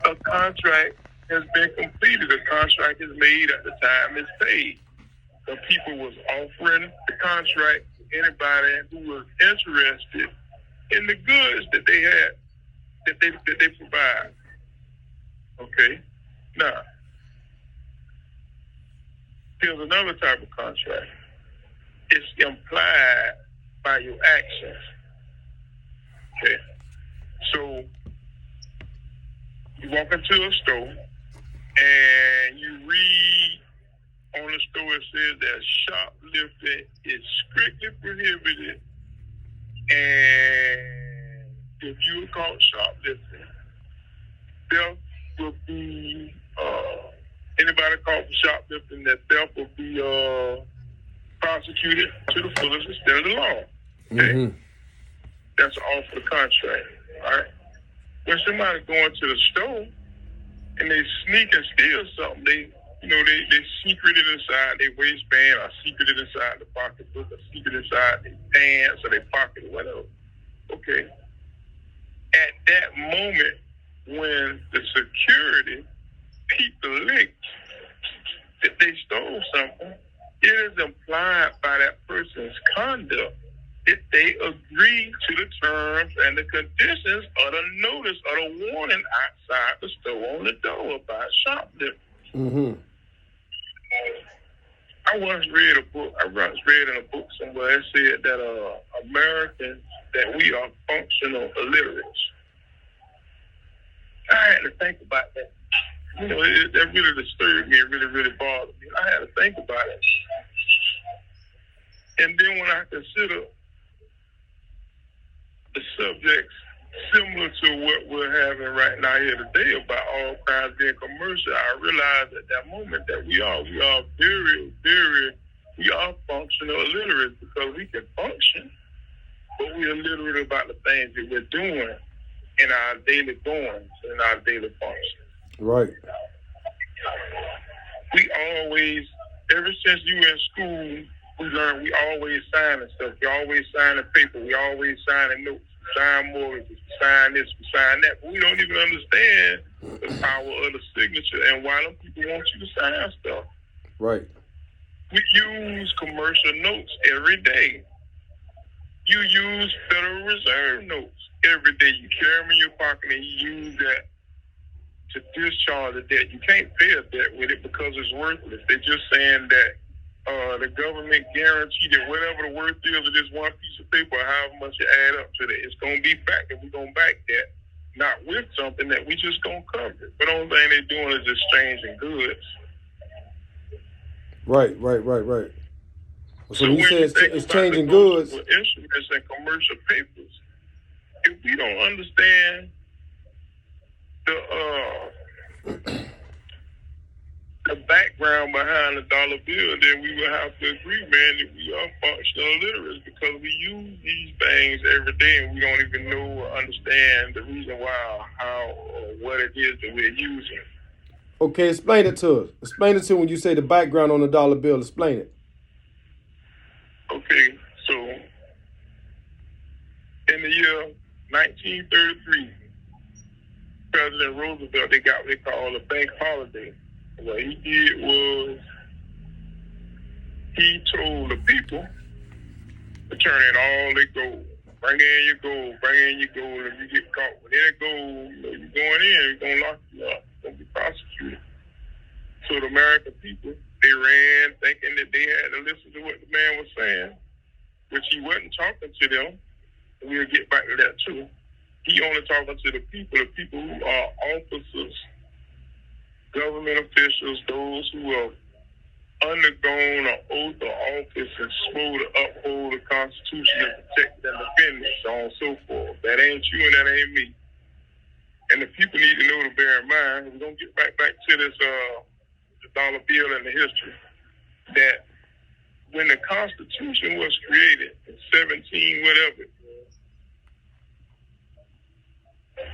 a contract has been completed. A contract is made at the time it's paid. The people was offering the contract to anybody who was interested in the goods that they had, that they provide. Okay. Now, here's another type of contract. It's implied by your actions. Okay. So you walk into a store and you read on the store, it says that shoplifting is strictly prohibited, and if you are caught shoplifting, theft will be anybody caught for shoplifting, that theft will be prosecuted to the fullest extent of the law. Okay, that's off the contract. All right. When somebody going to the store and they sneak and steal something, they secret it inside their waistband, or secret it inside the pocketbook, or secret it inside their pants or their pocket or whatever. Okay. At that moment, when the security peeped the link that they stole something, it is implied by that person's conduct that they agree to the terms and the conditions of the notice or the warning outside the store on the door about shoplifting. I once read in a book somewhere, it said that Americans, that we are functional illiterates. I had to think about that. That really disturbed me. It really, really bothered me. I had to think about it. And then when I consider the subjects similar to what we're having right now here today about all crimes being commercial, I realized at that moment that we are very, very, we are functional illiterates, because we can function, but we are illiterate about the things that we're doing in our daily goings, in our daily functions. Right. We always, ever since you were in school, we learned we always signing stuff. We always signing paper. We always signing notes. We sign mortgages. We sign this. We sign that. But we don't even understand the power of the signature and why them people want you to sign stuff. Right. We use commercial notes every day. You use Federal Reserve notes every day. You carry them in your pocket and you use that to discharge a debt. You can't pay a debt with it because it's worthless. They're just saying that the government guarantee that whatever the worth is of this one piece of paper, however much it add up to that, it's going to be back, and we're going to back that, not with something that we just going to cover it. But the only thing they're doing is exchanging goods. Right. So when you say it's changing goods, instruments and commercial papers, if we don't understand the background behind the dollar bill, then we will have to agree, man, that we are functional illiterates, because we use these things every day and we don't even know or understand the reason why, how, or what it is that we're using. Okay, explain it to us. Explain it to when you say the background on the dollar bill. Explain it. Okay, so in the year 1933, President Roosevelt, they got what they call a bank holiday. What he did was he told the people to turn in all their gold. Bring in your gold, and if you get caught with any gold, you're going in, you're going to lock you up, you're going to be prosecuted. So the American people, they ran thinking that they had to listen to what the man was saying, which he wasn't talking to them. We'll get back to that too. He only talking to the people who are officers, government officials, those who have undergone an oath of office and swore to uphold the Constitution and protect and defend it, so on and so forth. That ain't you and that ain't me. And the people need to know to bear in mind, we're going to get back to this the dollar bill and the history, that when the Constitution was created in 17 whatever,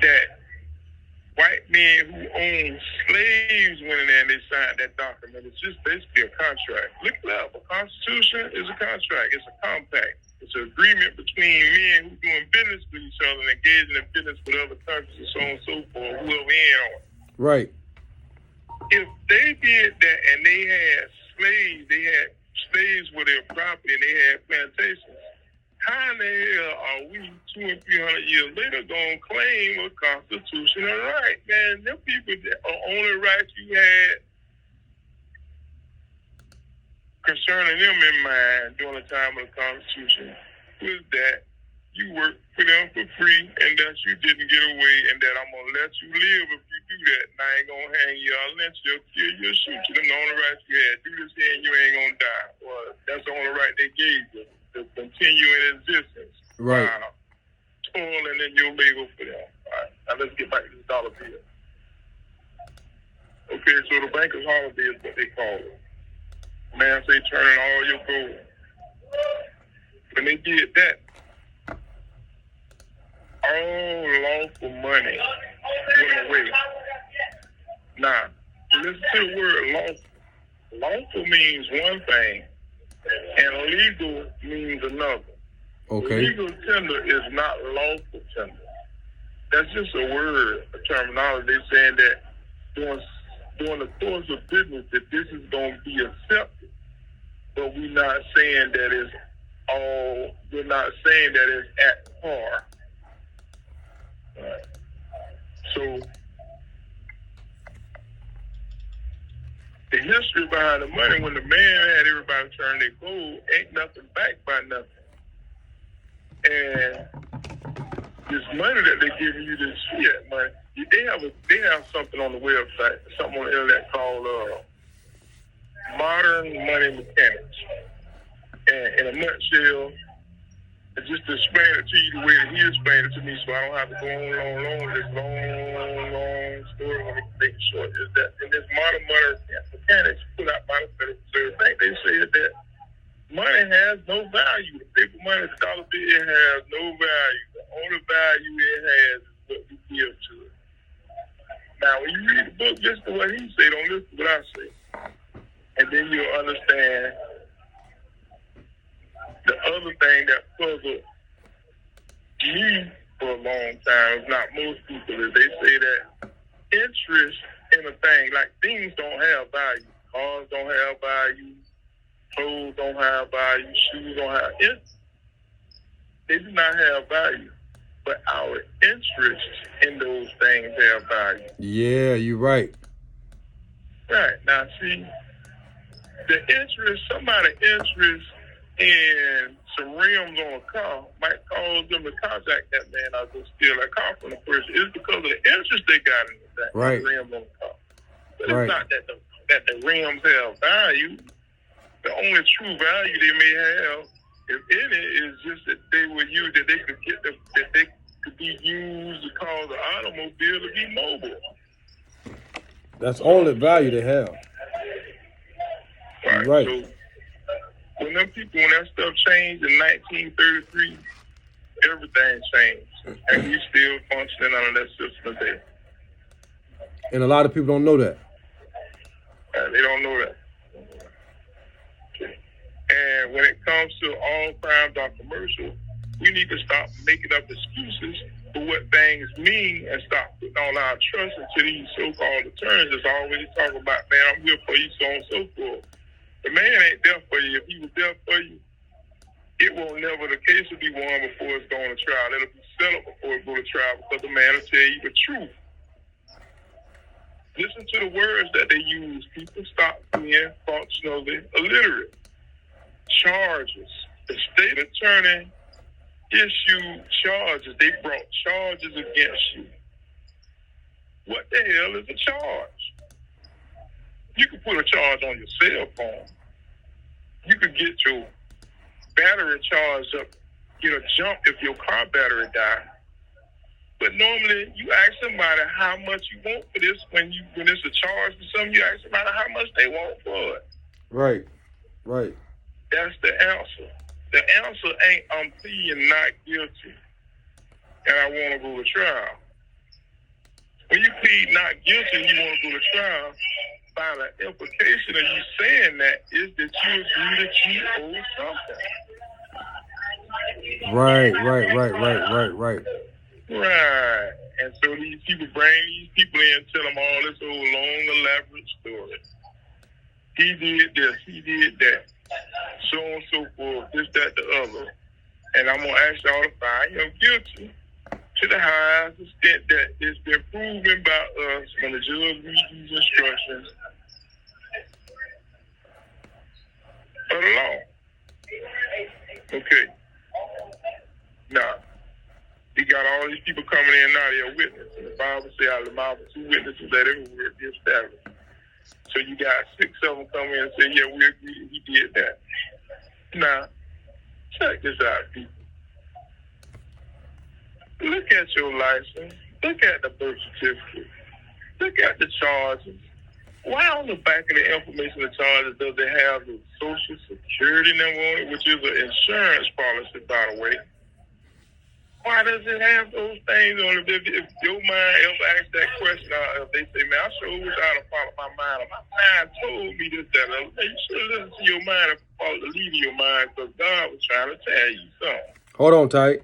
that white men who owned slaves went in there and they signed that document. It's just basically a contract. Look it up. A constitution is a contract. It's a compact. It's an agreement between men who doing business with each other and engaging in business with other countries and so on and so forth, whoever in on it. Right. If they did that and they had slaves with their property and they had plantations, how in the hell are we 200 and 300 years later gonna claim a constitutional right? Man, them people, the only right you had concerning them in mind during the time of the Constitution was that you work for them for free and that you didn't get away and that I'm going to let you live if you do that. And I ain't going to hang you, I'll lynch you, kill you, or shoot you. Them the only rights you had. Do this here and you ain't going to die. Well, that's the only right they gave you to continue in existence. Right. Toiling in your labor for them. All right. Now let's get back to the dollar bill. Okay, so the banker's holiday is what they call it. Man say turning all your gold. When they did that, all lawful money went away. Now, listen to the word lawful. Lawful means one thing, and legal means another. Okay. Legal tender is not lawful tender. That's just a word, a terminology. They're saying that during the course of business that this is going to be accepted, but we're not saying that it's at par. Right. So the history behind the money, when the man had everybody turn their gold, ain't nothing backed by nothing. And this money that they're giving you, this fiat money, they have something on the website, something on the internet called modern money mechanics. And in a nutshell, just to explain it to you the way that he explained it to me, so I don't have to go on with this long story. Let me make it short. Is that in this modern money mechanics put out by the Federal Reserve Bank, they said that money has no value. The paper money, the dollar bill, has no value. The only value it has is what we give to it. Now, when you read the book, listen to what he said. Don't listen to what I say. And then you'll understand the other thing that puzzled me for a long time, if not most people, is they say that interest in a thing, like things don't have value. Cars don't have value. Clothes don't have value. Shoes don't have interest. They do not have value. But our interest in those things have value. Yeah, you're right. Right. Now, see, somebody's interest in some rims on a car might cause them to contact that man I go steal that car from the person. It's because of the interest they got in that rims on the car. But it's not that the rims have value. The only true value they may have, if any, is just that they were used, that they could get that they could be used to cause the automobile to be mobile. That's all the value they have. Right. So when that stuff changed in 1933, everything changed, and we still functioning under that system today. And a lot of people don't know that. They don't know that. And when it comes to all crimes are commercial, we need to stop making up excuses for what things mean and stop putting all our trust into these so-called attorneys that's always talking about, man, I'm here for you, so on and so forth. The man ain't there for you. If he was there for you, it will never, the case will be won before it's going to trial. It'll be settled before it go to trial because the man will tell you the truth. Listen to the words that they use. People stop being functionally illiterate. Charges. The state attorney issued charges. They brought charges against you. What the hell is a charge? You can put a charge on your cell phone. You could get your battery charged up, jump if your car battery dies. But normally you ask somebody how much you want for this when it's a charge for something, you ask somebody how much they want for it. Right. That's the answer. The answer ain't I'm pleading not guilty and I want to go to trial. When you plead not guilty and you want to go to trial, by the implication of you saying that is that you agree that you owe something. Right. Right. And so these people bring these people in and tell them all this old long, elaborate story. He did this, he did that, so on and so forth, this, that, the other. And I'm going to ask y'all to find him guilty to the highest extent that it's been proven by us when the judge reads these instructions of the law. Okay. Now, he got all these people coming in now, they're witnesses. The Bible says out of the mouth of 2 witnesses let every word be established. So you got 6 of them come in and say, yeah, we agree he did that. Now, check this out, people. Look at your license. Look at the birth certificate. Look at the charges. Why on the back of the information of the charges does it have the Social Security number on it, which is an insurance policy, by the way? Why does it have those things on it? If your mind ever asks that question, if they say, man, I sure wish I'd have followed my mind. My mind told me this, that, and you should listen to your mind and follow the lead of your mind because God was trying to tell you something. Hold on, tight.